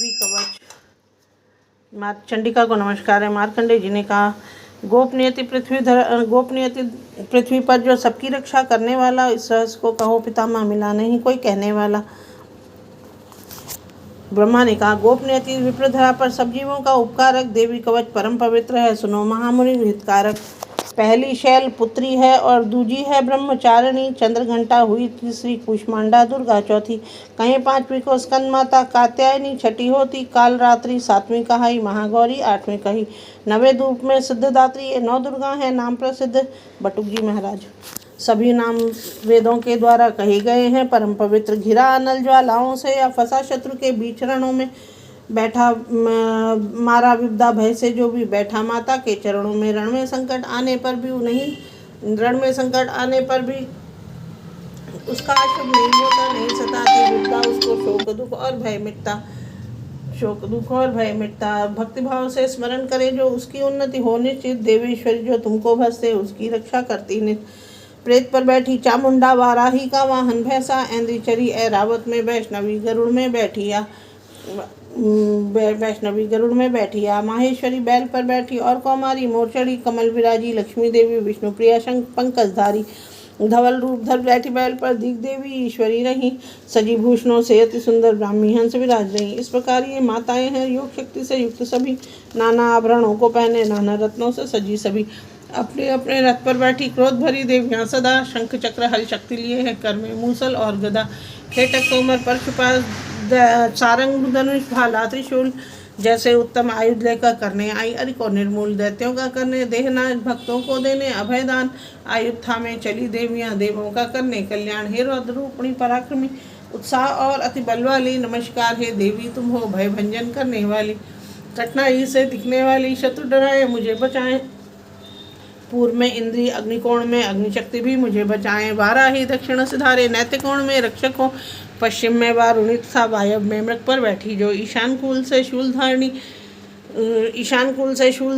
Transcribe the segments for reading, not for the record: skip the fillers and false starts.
देवी कवच। चंडिका को नमस्कार है। मार्कंडेय जी ने कहा, गोपनीयति पृथ्वी पर जो सबकी रक्षा करने वाला, इस रहस्य को कहो पितामह, मिला नहीं कोई कहने वाला। ब्रह्मा ने कहा, गोपनीयति विप्रधरा पर सब जीवों का उपकारक, देवी कवच परम पवित्र है, सुनो महामुनि हितकारक। पहली शैल पुत्री है और दूजी है ब्रह्मचारिणी, चंद्रघंटा हुई तीसरी कूष्मांडा दुर्गा चौथी। कहीं पांचवी को स्कंद माता कात्यायनी, छठी होती काल रात्रि, सातवीं कहाई महागौरी, आठवीं कही नवे धूप में सिद्धदात्री। ये 9 दुर्गा हैं, नाम प्रसिद्ध बटुक जी महाराज। सभी नाम वेदों के द्वारा कहे गए हैं, परम पवित्र। घिरा अनल ज्वालाओं से या फंसा शत्रु के बीच रणों में, बैठा मारा विपदा भय से जो भी बैठा माता के चरणों में। रण में संकट आने पर भी उसका शुभ नहीं होता, नहीं सताती विपदा उसको, शोक दुख और भय मिटता। भक्तिभाव से स्मरण करे जो उसकी उन्नति हो निश्चित। देवेश्वरी जो तुमको भजते उसकी रक्षा करती नित। प्रेत पर बैठी चामुंडा, वाराही का वाहन भैंसा, ऐन्द्री चरी ऐरावत में, वैष्णवी गरुड़ में बैठिया। माहेश्वरी बैल पर बैठी और कौमारी मोरचड़ी, कमल विराजी लक्ष्मी देवी, विष्णु प्रिया शंख पंकजधारी। धवल रूप धर बैठी बैल पर दिग देवी ईश्वरी रही, सजी भूषणों से अति सुंदर ब्राह्मी हंस विराज रही। इस प्रकार ये माताएं हैं, योग शक्ति से युक्त सभी, नाना आभरणों को पहने, नाना रत्नों से सजी सभी। अपने अपने रथ पर बैठी क्रोध भरी देवियां सदा, शंख चक्र हल शक्ति लिए है, कर में मूसल और गदा। खेटक तोमर पर छुपा सारंग धनुष भाला त्रिशूल, जैसे उत्तम आयुध लेकर करने आई अरि को निर्मूल। दैत्यों का करने देहनाश, भक्तों को देने अभयदान, आयुध थामे चली देवियां, देवों का करने कल्याण। हे रौद्र रूपिणी पराक्रमी, उत्साह और अति बल वाली, नमस्कार हे देवी तुम हो भय भंजन करने वाली। कठिनाई से दिखने वाली, शत्रु डराए मुझे बचाएं। पूर्व में इंद्री, अग्निकोण में अग्निशक्ति भी मुझे बचाएं। वाराही दक्षिण से धारे, नैत्य कोण में रक्षक हो, पश्चिम में वारुणी तथा वायव्य में मृग पर बैठी जो। ईशान कुल से शूल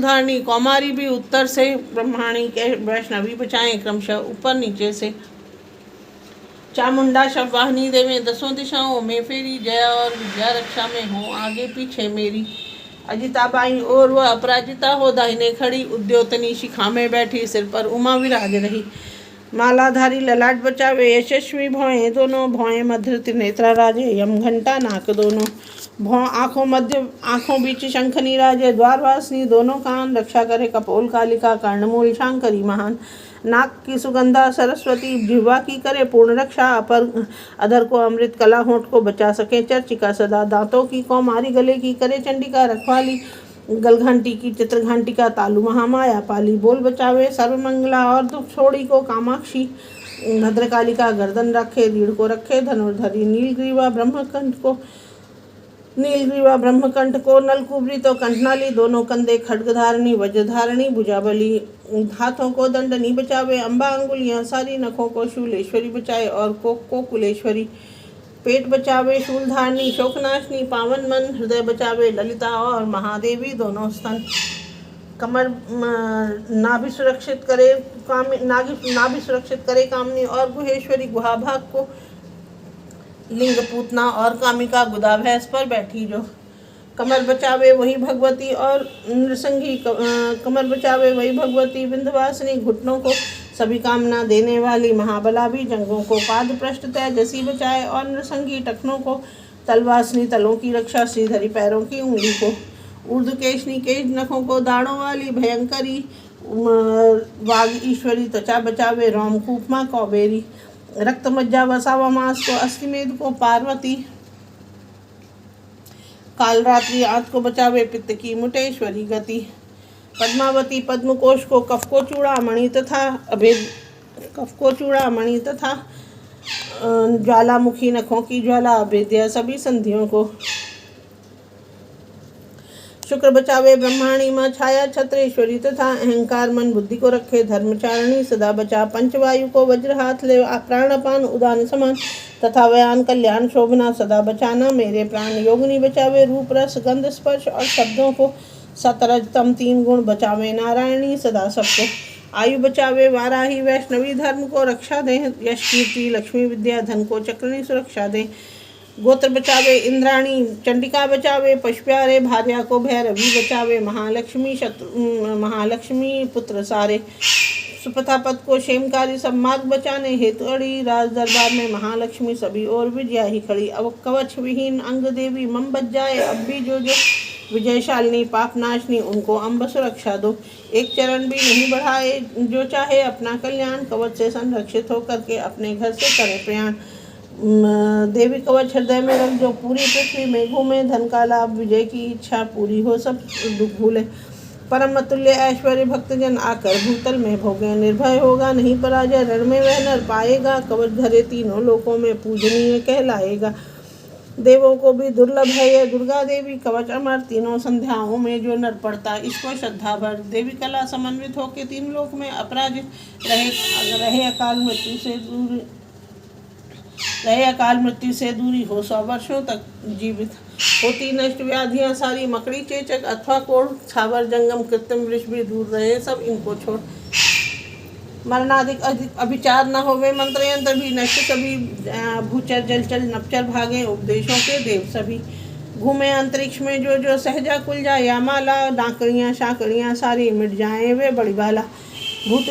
धारणी, कौमारी भी उत्तर से, ब्रह्माणी के वैष्णवी बचाएं क्रमशः ऊपर नीचे से। चामुंडा शववाहिनी देवें दसों दिशाओं में फेरी, जया और विद्या रक्षा में हो आगे पीछे मेरी। अजिता बाई और वह अपराजिता हो दाहिने खड़ी, उद्योतनी शिखा में बैठी, सिर पर उमा विराज रही। मालाधारी ललाट बचावे, यशस्वी भौएं दोनों, भौएं मध्य त्रिनेत्रा राजे, यम घंटा नाक दोनों। भौं आँखों बीच शंखनी राजे, द्वारवासिनी दोनों कान, रक्षा करे कपोल कालिका, कर्णमूल शांकरी महान। नाक की सुगंधा सरस्वती, जिह्वा की करे पूर्ण रक्षा, अपर अधर को अमृत कला, होंठ को बचा सके चर्चिका सदा। दांतों की कौमारी, गले की करे चंडिका रखवाली, गलघंटी की चित्रघंटिका, तालु महामाया पाली। बोल बचावे सर्वमंगला और दुख छोड़ी को कामाक्षी, भद्रकालिका गर्दन रखे, रीढ़ को रखे धनुर्धरी। नीलग्रीवा ब्रह्मकंठ को, नलकुबरी तो कंठनाली, दोनों कंधे खड्गधारणी, वज्रधारणी भुजाबली। हाथों को दंडनी बचावे, अम्बा अंगुलियां सारी, नखों को शूलेश्वरी बचाए और कोक को कुलेश्वरी। पेट बचावे शूलधारणी, शोकनाशनी पावन मन, हृदय बचावे ललिता और महादेवी दोनों स्तन। कमर नाभि सुरक्षित करे कामनी और गुहेश्वरी, गुहा भाग को लिंग पूतना और कामिका, गुदा भैंस पर बैठी जो। कमर बचावे वही भगवती और नृसंगी, विंध्यवासिनी, घुटनों को सभी कामना देने वाली, महाबला भी जंगों को। पाद पृष्ठ तेजसी बचाए और नृसंगी, टखनों को तलवासनी, तलों की रक्षा, श्रीधरी पैरों की उंगली को। ऊर्ध्वकेशनी, केश नखों को दाढ़ों वाली, भयंकरी वाग ईश्वरी, त्वचा बचावे रोमकूप माँ कौबेरी। रक्त मज्जा वसावा मांस को, अस्थिमेध को पार्वती, काल रात्रि आंत को बचावे पित्त की मुटेश्वरी गति। पद्मावती पद्मकोश को, कफ को चूड़ामणि तथा ज्वालामुखी, नखों की ज्वाला, अभेद्य सभी संधियों को। शुक्र बचावे ब्रह्माणी माँ, छाया छत्रेश्वरी तथा अहंकार मन बुद्धि को रखे धर्मचारिणी, सदा बचा। पंचवायु को वज्र हाथ ले, प्राणपान उदान समान तथा व्यान कल्याण शोभना, सदा बचाना मेरे प्राण। योगिनी बचावे रूप रस गंध स्पर्श और शब्दों को, सतरज तम 3 गुण बचावे नारायणी, सदा सबको। आयु बचावे वाराही वैष्णवी, धर्म को रक्षा दें, यश कीर्ति लक्ष्मी विद्या, धन को चक्रणी सुरक्षा दें। गोत्र बचावे इंद्राणी चंडिका बचावे, पशु प्यारे भार्या को भैरवी बचावे, महालक्ष्मी पुत्र सारे, सुपथापत को क्षेमकारी सब मार्ग बचाने हेतु अड़ी, राज दरबार में महालक्ष्मी सभी और विजया ही खड़ी। अब कवच विहीन अंग देवी मम बच जाए, अब भी जो विजयशालिनी पाप नाशनी उनको अम्ब सुरक्षा दो। एक चरण भी नहीं बढ़ाए जो चाहे अपना कल्याण, कवच से संरक्षित होकर के अपने घर से करे प्रयाण। देवी कवच हृदय में रख जो पूरी पृथ्वी में घूमे, धन का लाभ विजय की इच्छा पूरी हो सब दुख भूले। परम अतुल्य ऐश्वर्य भक्तजन आकर भूतल में भोगे, निर्भय होगा नहीं पराजय, रण में वह नर पाएगा, कवच धरे तीनों लोकों में पूजनीय कहलाएगा। देवों को भी दुर्लभ है यह दुर्गा देवी, कवच अमर तीनों संध्याओं में जो नर पड़ता इसको श्रद्धा भर। देवी कला समन्वित होकर तीन लोक में अपराजित रहे अकाल मृत्यु से दूरी हो 100 वर्षों तक जीवित। होती नष्ट व्याधियां सारी, मकड़ी चेचक अथवा कोढ़, छावर जंगम कृत्रिम वृक्ष भी दूर रहे सब इनको छोड़। मरणाधिक अभिचार न होवे, मंत्र यंत्र भी नष्ट सभी, भूचर जलचर नपचर भागे, उपदेशों के देव सभी। घूमे अंतरिक्ष में जो सहजा कुल जाए, या माला डाकड़ियाँ शाकड़ियाँ सारी मिट जाएं वे बड़ी बाला। भूत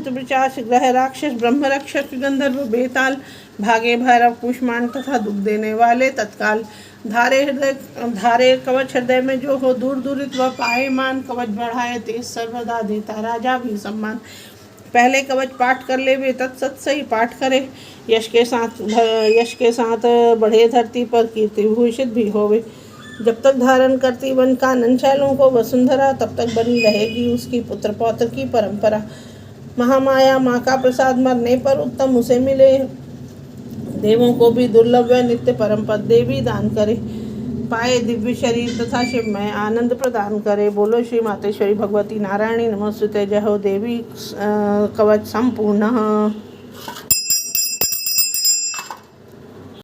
विचार ग्रह राक्षस ब्रह्म रक्षक गंधर्व बेताल, भागे भैरव कुष्मांड तथा दुख देने वाले तत्काल। धारे कवच हृदय में जो हो दूर दूरित वह पाए मान, कवच बढ़ाए तेज सर्वदा देता राजा भी सम्मान। पहले कवच पाठ कर ले वे तत्सत सही पाठ करे, यश के साथ बढ़े धरती पर कीर्ति भूषित भी होवे। जब तक धारण करती वन कानन शैलों को वसुंधरा, तब तक बनी रहेगी उसकी पुत्र पौत्र की परंपरा। महामाया माँ का प्रसाद मरने पर उत्तम उसे मिले, देवों को भी दुर्लभ व नित्य परम पद देवी दान करे। पाए दिव्य शरीर तथा शिवमय आनंद प्रदान करे। बोलो श्री मातेश्वरी भगवती नारायणी नमोस्तुते। जय हो देवी कवच संपूर्ण।